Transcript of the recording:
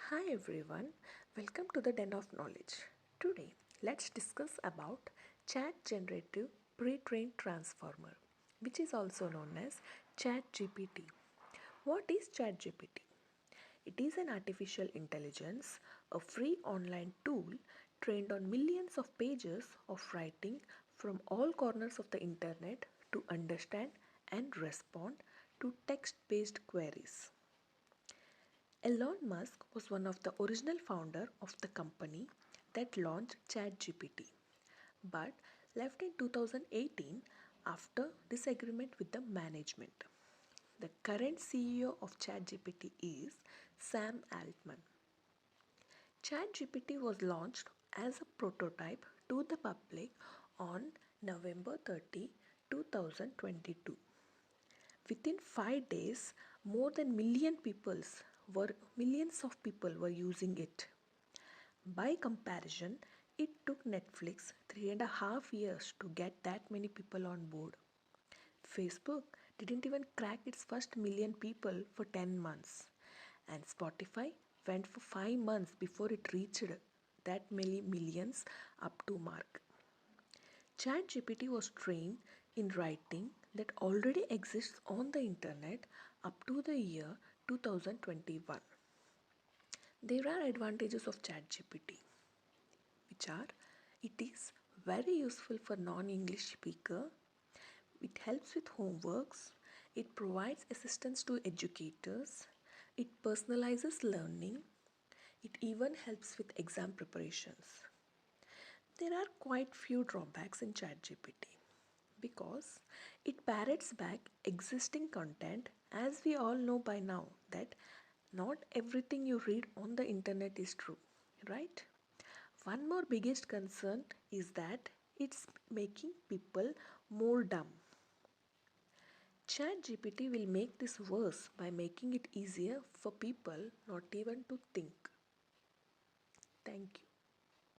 Hi everyone, welcome to the Den of Knowledge. Today, let's discuss about Chat Generative Pre-trained Transformer, which is also known as Chat GPT. What is Chat GPT? It is an artificial intelligence, a free online tool trained on millions of pages of writing from all corners of the internet to understand and respond to text-based queries. Elon Musk was one of the original founder of the company that launched ChatGPT, but left in 2018 after disagreement with the management. The current CEO of ChatGPT is Sam Altman. ChatGPT was launched as a prototype to the public on November 30, 2022. Within 5 days, more than millions of people were using it. By comparison, it took Netflix 3.5 years to get that many people on board. Facebook didn't even crack its first million people for 10 months, and Spotify went for 5 months before it reached that many millions up to mark. ChatGPT was trained in writing that already exists on the internet up to the year 2021. There are advantages of ChatGPT, which are it is very useful for non-English speaker, it helps with homeworks, it provides assistance to educators, it personalizes learning, it even helps with exam preparations. There are quite few drawbacks in ChatGPT because it parrots back existing content, as we all know by now that not everything you read on the internet is true, right? One more biggest concern is that it's making people more dumb. ChatGPT will make this worse by making it easier for people not even to think. Thank you.